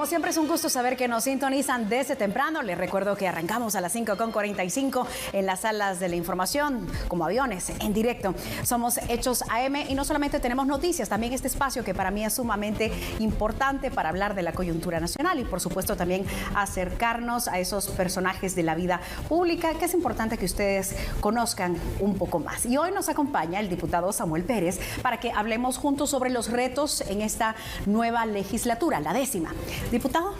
Como siempre es un gusto saber que nos sintonizan desde temprano. Les recuerdo que arrancamos a las 5:45 en las salas de la información, como aviones, en directo. Somos Hechos AM y no solamente tenemos noticias, también este espacio que para mí es sumamente importante para hablar de la coyuntura nacional y por supuesto también acercarnos a esos personajes de la vida pública que es importante que ustedes conozcan un poco más. Y hoy nos acompaña el diputado Samuel Pérez para que hablemos juntos sobre los retos en esta nueva legislatura, la 10ª. Diputado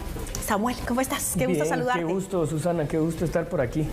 Samuel, ¿cómo estás? Qué gusto saludarte. Qué gusto, Susana, qué gusto estar por aquí.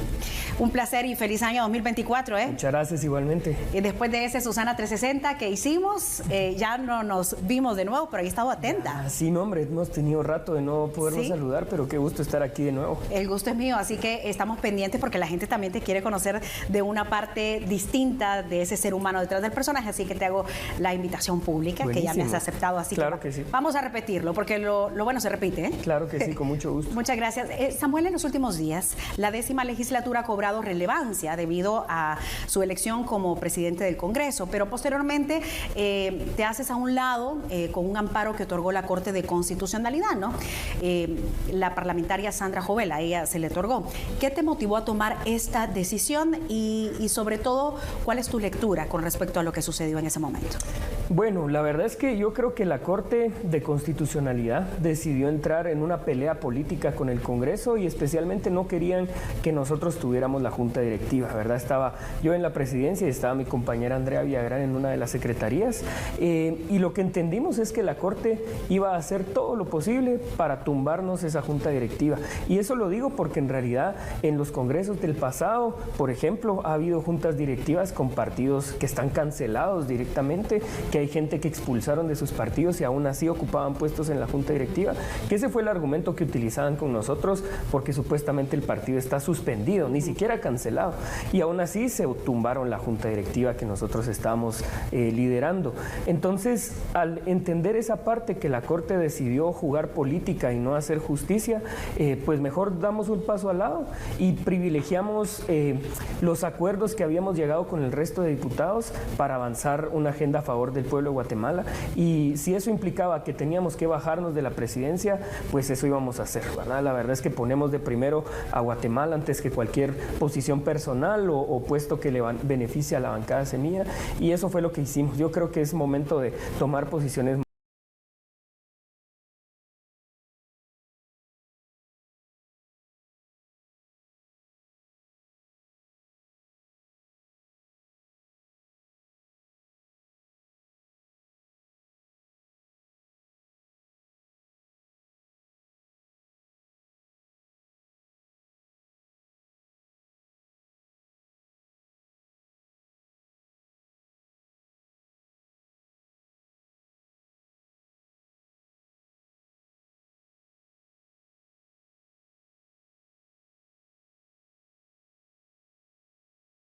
Un placer y feliz año 2024, ¿eh? Muchas gracias, igualmente. Y después de ese Susana 360 que hicimos, ya no nos vimos de nuevo, pero ahí he estado atenta. Sí, no, hombre, hemos tenido rato de no podernos saludar, pero qué gusto estar aquí de nuevo. El gusto es mío, así que estamos pendientes porque la gente también te quiere conocer de una parte distinta de ese ser humano detrás del personaje, así que te hago la invitación pública. Buenísimo. Que ya me has aceptado, así claro que sí. Vamos a repetirlo porque lo bueno se repite, ¿eh? Claro que sí, con mucho gusto. Muchas gracias. Samuel, en los últimos días, la 10ª legislatura ha cobrado relevancia debido a su elección como presidente del Congreso, pero posteriormente te haces a un lado con un amparo que otorgó la Corte de Constitucionalidad, ¿no? La parlamentaria Sandra Jovel, a ella se le otorgó. ¿Qué te motivó a tomar esta decisión y sobre todo, cuál es tu lectura con respecto a lo que sucedió en ese momento? Bueno, la verdad es que yo creo que la Corte de Constitucionalidad decidió entrar en una pelea política con el Congreso y especialmente no querían que nosotros tuviéramos la junta directiva, ¿verdad? Estaba yo en la presidencia y estaba mi compañera Andrea Villagrán en una de las secretarías y lo que entendimos es que la Corte iba a hacer todo lo posible para tumbarnos esa junta directiva. Y eso lo digo porque en realidad en los congresos del pasado, por ejemplo, ha habido juntas directivas con partidos que están cancelados directamente, que hay gente que expulsaron de sus partidos y aún así ocupaban puestos en la junta directiva, que ese fue el argumento que utilizaban con nosotros porque supuestamente el partido está suspendido, ni siquiera cancelado, y aún así se tumbaron la junta directiva que nosotros estábamos liderando. Entonces, al entender esa parte que la Corte decidió jugar política y no hacer justicia, pues mejor damos un paso al lado y privilegiamos los acuerdos que habíamos llegado con el resto de diputados para avanzar una agenda a favor del pueblo de Guatemala, y si eso implicaba que teníamos que bajarnos de la presidencia, pues eso íbamos a hacer, ¿verdad? La verdad es que ponemos de primero a Guatemala antes que cualquier posición personal o puesto que le beneficie a la bancada Semilla, y eso fue lo que hicimos. Yo creo que es momento de tomar posiciones.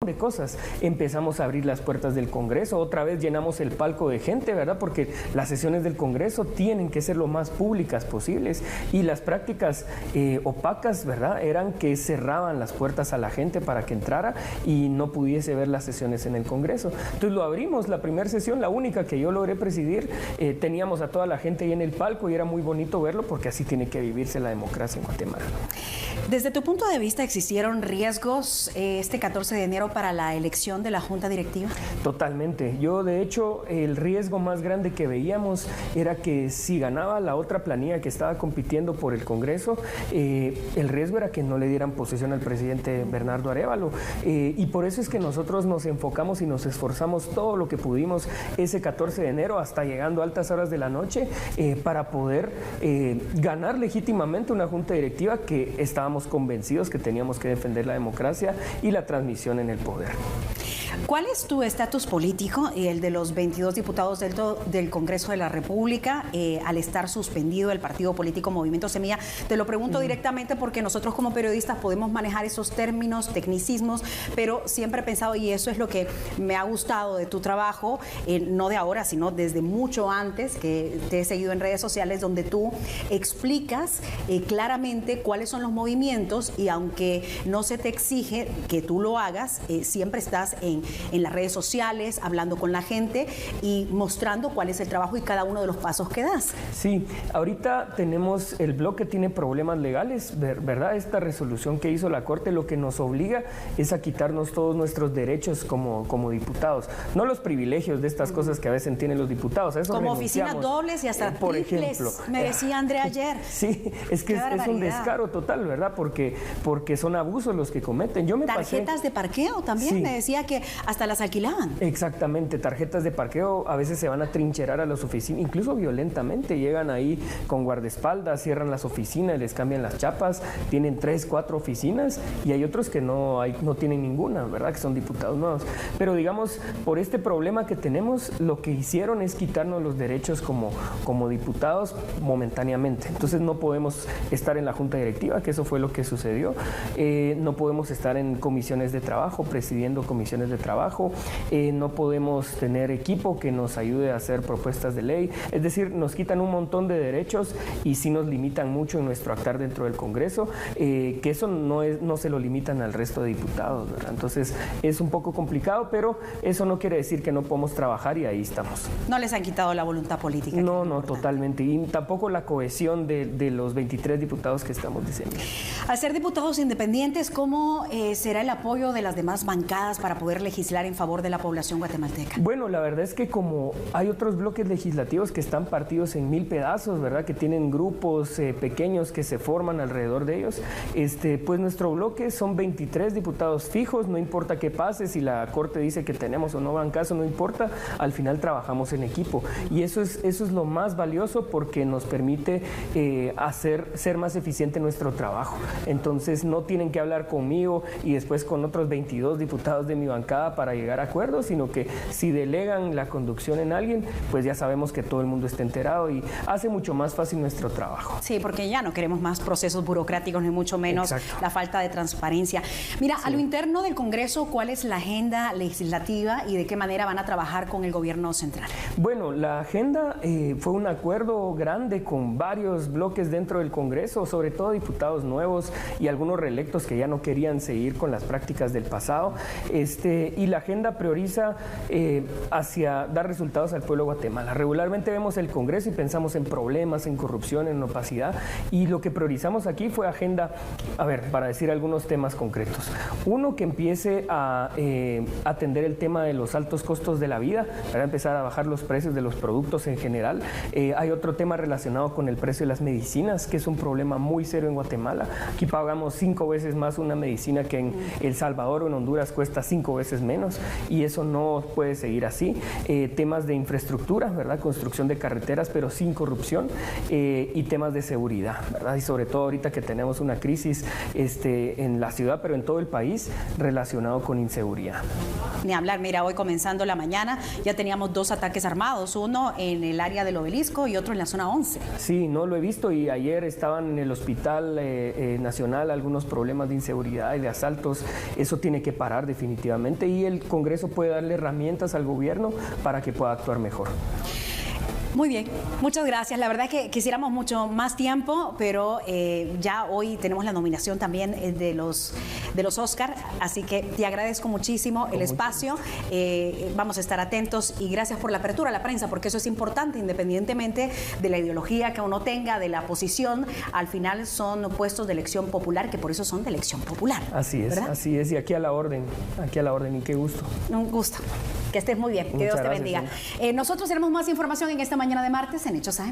De cosas. Empezamos a abrir las puertas del Congreso, otra vez llenamos el palco de gente, ¿verdad? Porque las sesiones del Congreso tienen que ser lo más públicas posibles y las prácticas opacas, ¿verdad? Eran que cerraban las puertas a la gente para que entrara y no pudiese ver las sesiones en el Congreso. Entonces lo abrimos, la primera sesión, la única que yo logré presidir, teníamos a toda la gente ahí en el palco y era muy bonito verlo porque así tiene que vivirse la democracia en Guatemala. Desde tu punto de vista, ¿existieron riesgos este 14 de enero para la elección de la Junta Directiva? Totalmente. Yo, de hecho, el riesgo más grande que veíamos era que si ganaba la otra planilla que estaba compitiendo por el Congreso, el riesgo era que no le dieran posesión al presidente Bernardo Arévalo. Y por eso es que nosotros nos enfocamos y nos esforzamos todo lo que pudimos ese 14 de enero, hasta llegando a altas horas de la noche, para poder ganar legítimamente una Junta Directiva que estábamos convencidos que teníamos que defender la democracia y la transmisión en el poder. ¿Cuál es tu estatus político y el de los 22 diputados del Congreso de la República al estar suspendido el partido político Movimiento Semilla? Te lo pregunto directamente porque nosotros como periodistas podemos manejar esos términos, tecnicismos, pero siempre he pensado, y eso es lo que me ha gustado de tu trabajo, no de ahora, sino desde mucho antes, que te he seguido en redes sociales, donde tú explicas claramente cuáles son los movimientos y aunque no se te exige que tú lo hagas, siempre estás en en las redes sociales, hablando con la gente y mostrando cuál es el trabajo y cada uno de los pasos que das. Sí, ahorita tenemos, el bloque tiene problemas legales, ¿verdad? Esta resolución que hizo la Corte lo que nos obliga es a quitarnos todos nuestros derechos como diputados, no los privilegios de estas cosas que a veces tienen los diputados. A eso como oficinas dobles y hasta por triples, ejemplo, me decía Andrea ayer. Sí, es que es un descaro total, ¿verdad? Porque son abusos los que cometen. Yo me tarjetas de parqueo también, sí. Me decía que hasta las alquilaban. Exactamente, tarjetas de parqueo, a veces se van a trincherar a las oficinas, incluso violentamente, llegan ahí con guardaespaldas, cierran las oficinas, les cambian las chapas, tienen 3, 4 oficinas y hay otros que no tienen ninguna, ¿verdad? Que son diputados nuevos. Pero digamos, por este problema que tenemos, lo que hicieron es quitarnos los derechos como diputados momentáneamente. Entonces no podemos estar en la junta directiva, que eso fue lo que sucedió. No podemos estar en comisiones de trabajo, presidiendo comisiones de trabajo. No podemos tener equipo que nos ayude a hacer propuestas de ley. Es decir, nos quitan un montón de derechos y sí nos limitan mucho en nuestro actuar dentro del Congreso, que eso no se lo limitan al resto de diputados, ¿verdad? Entonces es un poco complicado, pero eso no quiere decir que no podemos trabajar y ahí estamos. No les han quitado la voluntad política. No, totalmente. Y tampoco la cohesión de los 23 diputados que estamos diciendo. Al ser diputados independientes, ¿cómo será el apoyo de las demás bancadas para poder legislar en favor de la población guatemalteca? Bueno, la verdad es que como hay otros bloques legislativos que están partidos en 1000 pedazos, ¿verdad? Que tienen grupos pequeños que se forman alrededor de ellos, pues nuestro bloque son 23 diputados fijos, no importa qué pase, si la Corte dice que tenemos o no bancazo, no importa, al final trabajamos en equipo. Y eso es lo más valioso porque nos permite ser más eficiente nuestro trabajo. Entonces no tienen que hablar conmigo y después con otros 22 diputados de mi bancada para llegar a acuerdos, sino que si delegan la conducción en alguien, pues ya sabemos que todo el mundo está enterado y hace mucho más fácil nuestro trabajo. Sí, porque ya no queremos más procesos burocráticos, ni mucho menos la falta de transparencia. Mira, a lo interno del Congreso, ¿cuál es la agenda legislativa y de qué manera van a trabajar con el gobierno central? Bueno, la agenda fue un acuerdo grande con varios bloques dentro del Congreso, sobre todo diputados nuevos y algunos reelectos que ya no querían seguir con las prácticas del pasado. Y la agenda prioriza hacia dar resultados al pueblo de Guatemala. Regularmente vemos el Congreso y pensamos en problemas, en corrupción, en opacidad, y lo que priorizamos aquí fue agenda, para decir algunos temas concretos. Uno, que empiece a atender el tema de los altos costos de la vida, para empezar a bajar los precios de los productos en general. Hay otro tema relacionado con el precio de las medicinas, que es un problema muy serio en Guatemala. Aquí pagamos 5 veces más una medicina que en El Salvador o en Honduras cuesta 5 veces menos, y eso no puede seguir así. Temas de infraestructura, ¿verdad? Construcción de carreteras, pero sin corrupción, y temas de seguridad, ¿verdad? Y sobre todo ahorita que tenemos una crisis en la ciudad, pero en todo el país, relacionado con inseguridad. Ni hablar, mira, hoy comenzando la mañana ya teníamos 2 ataques armados, uno en el área del Obelisco y otro en la zona 11. Sí, no lo he visto, y ayer estaban en el Hospital Nacional algunos problemas de inseguridad y de asaltos. Eso tiene que parar definitivamente, y el Congreso puede darle herramientas al gobierno para que pueda actuar mejor. Muy bien, muchas gracias. La verdad es que quisiéramos mucho más tiempo, pero ya hoy tenemos la nominación también de los Oscar, así que te agradezco muchísimo el espacio. Vamos a estar atentos y gracias por la apertura a la prensa, porque eso es importante, independientemente de la ideología que uno tenga, de la posición. Al final son puestos de elección popular, que por eso son de elección popular. Así es, ¿verdad? Así es, y aquí a la orden, y qué gusto. Un gusto. Que estés muy bien, que Dios te bendiga. Nosotros tenemos más información en esta mañana de martes en Hechos AM.